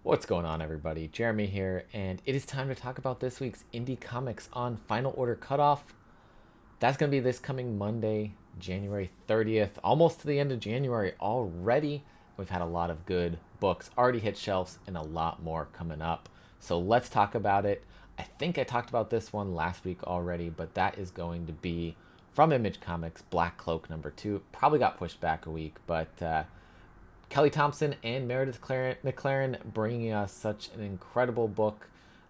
What's going on, everybody? Jeremy here, and it is time to talk about this week's indie comics on Final Order Cutoff. That's going to be this coming Monday, January 30th, almost to the end of January already. We've had a lot of good books already hit shelves and a lot more coming up. So let's talk about it. I think I talked about this one last week already, but that is going to be from Image Comics, Black Cloak #2. Probably got pushed back a week, but Kelly Thompson and Meredith McLaren bringing us such an incredible book.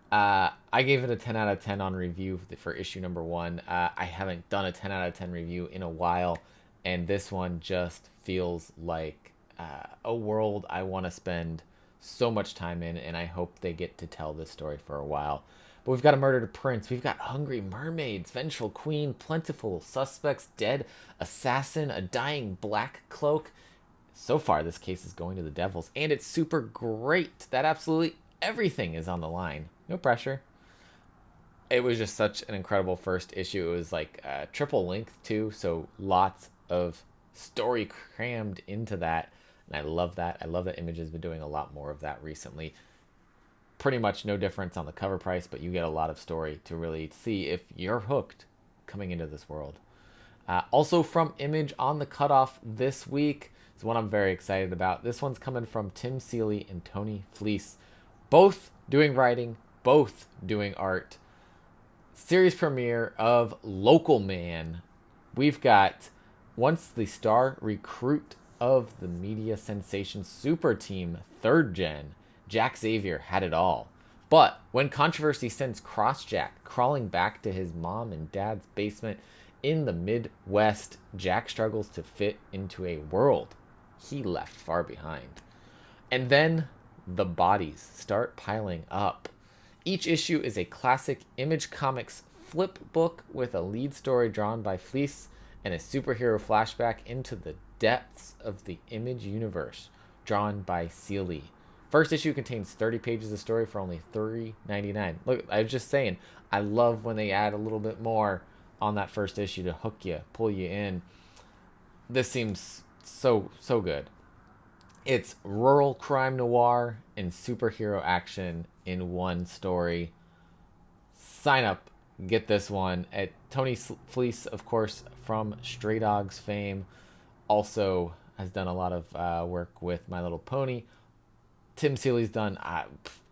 I gave it a 10 out of 10 on review for issue #1. I haven't done a 10 out of 10 review in a while, and this one just feels like a world I want to spend so much time in, and I hope they get to tell this story for a while. But we've got a murdered prince, we've got hungry mermaids, vengeful queen, plentiful suspects, dead assassin, a dying black cloak. So far, this case is going to the Devils, and it's super great that absolutely everything is on the line. No pressure. It was just such an incredible first issue. It was like triple length, too, so lots of story crammed into that, and I love that. I love that Image has been doing a lot more of that recently. Pretty much no difference on the cover price, but you get a lot of story to really see if you're hooked coming into this world. Also from Image on the cutoff this week is one I'm very excited about. This one's coming from Tim Seeley and Tony Fleece. Both doing writing, both doing art. Series premiere of Local Man. We've got once the star recruit of the media sensation super team 3rd Gen, Jack Xavier had it all. But when controversy sends Crossjack crawling back to his mom and dad's basement in the Midwest, Jack struggles to fit into a world he left far behind. And then the bodies start piling up. Each issue is a classic Image Comics flip book with a lead story drawn by Fleece and a superhero flashback into the depths of the Image universe drawn by Seeley. First issue contains 30 pages of story for only $3.99. Look, I was just saying, I love when they add a little bit more on that first issue to hook you, pull you in. This seems so good. It's rural crime noir and superhero action in one story. Sign up, get this one. At Tony Fleece, of course, from Stray Dogs fame, also has done a lot of work with My Little Pony. Tim Seeley's done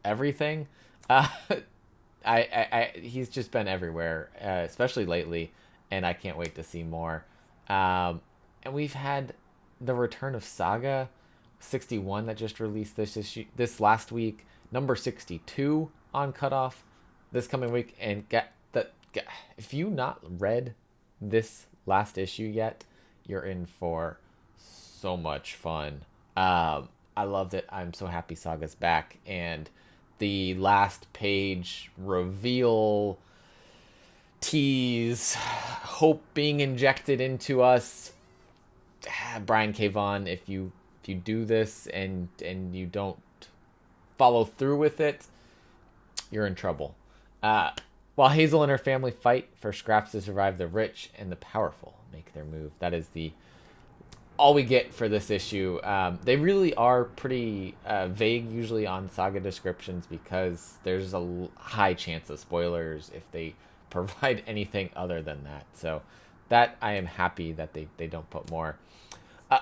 everything. He's just been everywhere, especially lately, and I can't wait to see more. And we've had the return of Saga 61 that just released this last week, #62 on Cutoff this coming week, and if you not read this last issue yet, you're in for so much fun. I loved it. I'm so happy Saga's back, and the last page reveal tease, hope being injected into us. Brian K. Vaughan, if you do this and you don't follow through with it, you're in trouble. While Hazel and her family fight for scraps to survive, the rich and the powerful make their move. That is all we get for this issue. They really are pretty vague usually on Saga descriptions because there's a high chance of spoilers if they provide anything other than that. So that I am happy that they don't put more.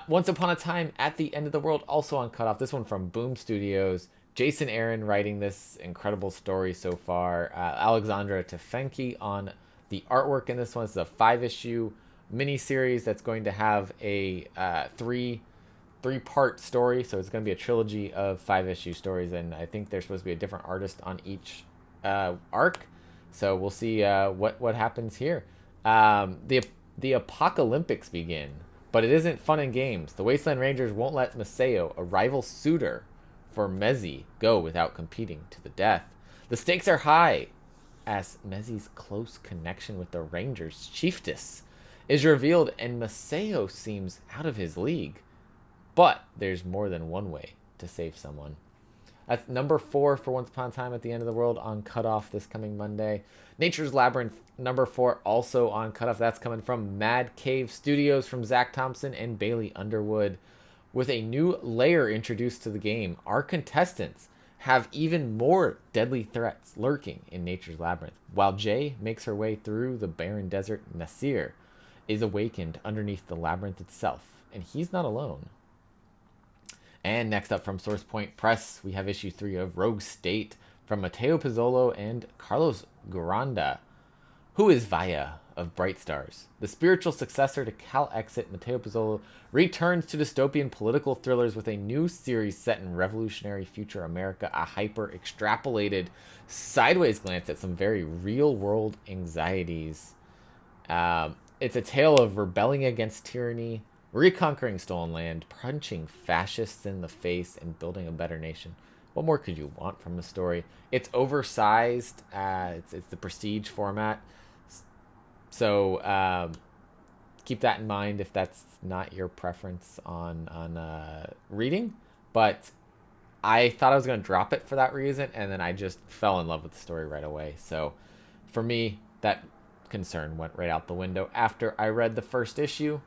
Once Upon a Time at the End of the World, also on Cutoff. This one from Boom Studios. Jason Aaron writing this incredible story so far. Alexandra Tefenki on the artwork in this one. It's a 5-issue miniseries that's going to have a three-part story. So it's going to be a trilogy of 5-issue stories, and I think there's supposed to be a different artist on each arc. So we'll see what happens here. The Apocalyptics begin, but it isn't fun and games. The Wasteland Rangers won't let Maseo, a rival suitor for Mezzi, go without competing to the death. The stakes are high as Mezzi's close connection with the Rangers' chiefess is revealed, and Maseo seems out of his league. But there's more than one way to save someone. That's #4 for Once Upon a Time at the End of the World on Cutoff this coming Monday. Nature's Labyrinth #4 also on Cutoff. That's coming from Mad Cave Studios from Zach Thompson and Bailey Underwood. With a new layer introduced to the game, our contestants have even more deadly threats lurking in nature's labyrinth. While Jay makes her way through the barren desert, Nasir is awakened underneath the labyrinth itself, and he's not alone. And next up from Source Point Press, we have issue 3 of Rogue State from Matteo Pizzolo and Carlos Granda. Who is Vaya of Bright Stars? The spiritual successor to Cal Exit, Matteo Pizzolo returns to dystopian political thrillers with a new series set in revolutionary future America, a hyper-extrapolated sideways glance at some very real-world anxieties. It's a tale of rebelling against tyranny, reconquering stolen land, punching fascists in the face, and building a better nation. What more could you want from a story? It's oversized. It's the prestige format. So keep that in mind if that's not your preference on reading. But I thought I was going to drop it for that reason, and then I just fell in love with the story right away. So for me, that concern went right out the window after I read the first issue.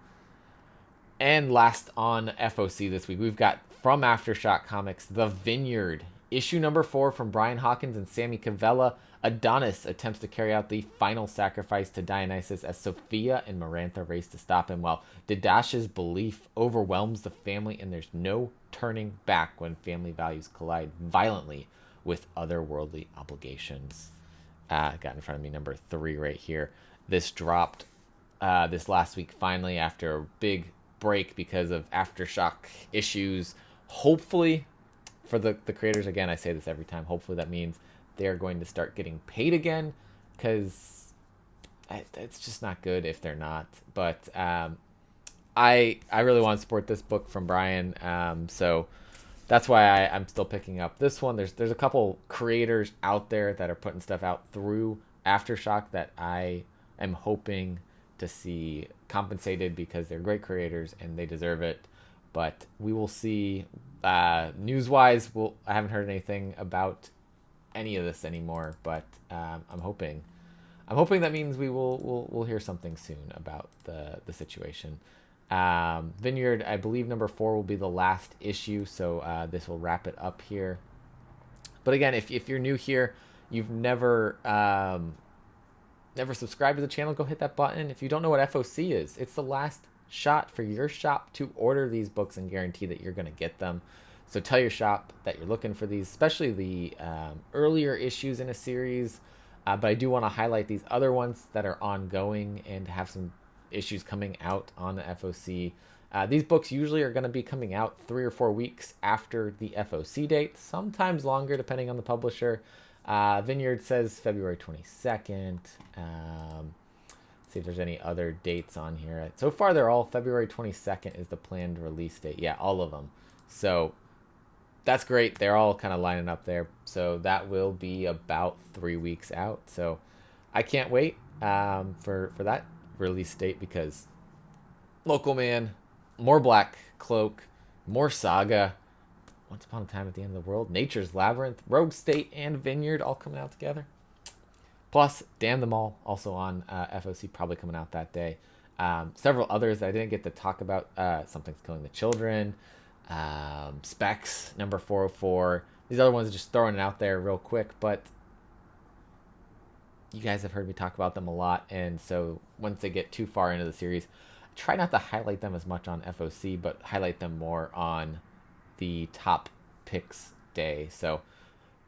And last on FOC this week, we've got from Aftershock Comics, The Vineyard. Issue number 4 from Brian Hawkins and Sammy Cavella. Adonis attempts to carry out the final sacrifice to Dionysus as Sophia and Marantha race to stop him, while Didash's belief overwhelms the family, and there's no turning back when family values collide violently with otherworldly obligations. Got in front of me number 3 right here. This dropped this last week finally after a big break because of Aftershock issues. Hopefully for the creators, again, I say this every time, hopefully that means they're going to start getting paid again, because it's just not good if they're not. But I really want to support this book from Brian, so that's why I'm still picking up this one. There's a couple creators out there that are putting stuff out through Aftershock that I am hoping to see compensated, because they're great creators and they deserve it. But we will see. News-wise, I haven't heard anything about any of this anymore, but I'm hoping that means we'll hear something soon about the situation. Vineyard, I believe number 4 will be the last issue, so this will wrap it up here. But again, if you're new here, you've never subscribed to the channel, go hit that button. If you don't know what FOC is, it's the last shot for your shop to order these books and guarantee that you're going to get them. So tell your shop that you're looking for these, especially the earlier issues in a series. But I do want to highlight these other ones that are ongoing and have some issues coming out on the FOC. These books usually are going to be coming out 3 or 4 weeks after the FOC date, sometimes longer depending on the publisher. Vineyard says February 22nd. See if there's any other dates on here. So far, they're all February 22nd is the planned release date. Yeah, all of them. So that's great. They're all kind of lining up there. So that will be about 3 weeks out. So I can't wait for that release date, because Local Man, more Black Cloak, more Saga, Once Upon a Time at the End of the World, Nature's Labyrinth, Rogue State, and Vineyard all coming out together. Plus, Damn Them All, also on FOC, probably coming out that day. Several others that I didn't get to talk about. Something's Killing the Children. Specs, number 404. These other ones are just throwing it out there real quick, but you guys have heard me talk about them a lot, and so once they get too far into the series, I try not to highlight them as much on FOC, but highlight them more on the top picks day. So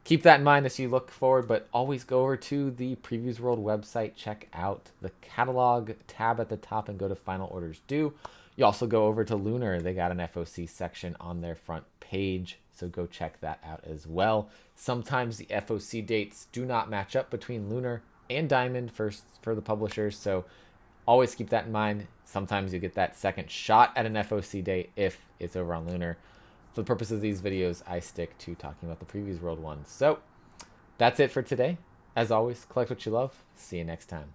keep that in mind as you look forward, but always go over to the Previews World website, check out the catalog tab at the top, and go to Final Orders Due. You also go over to Lunar. They got an FOC section on their front page, so go check that out as well. Sometimes the FOC dates do not match up between Lunar and Diamond for the publishers, so always keep that in mind. Sometimes you get that second shot at an FOC date if it's over on Lunar. For the purpose of these videos, I stick to talking about the Previews World ones. So that's it for today. As always, collect what you love. See you next time.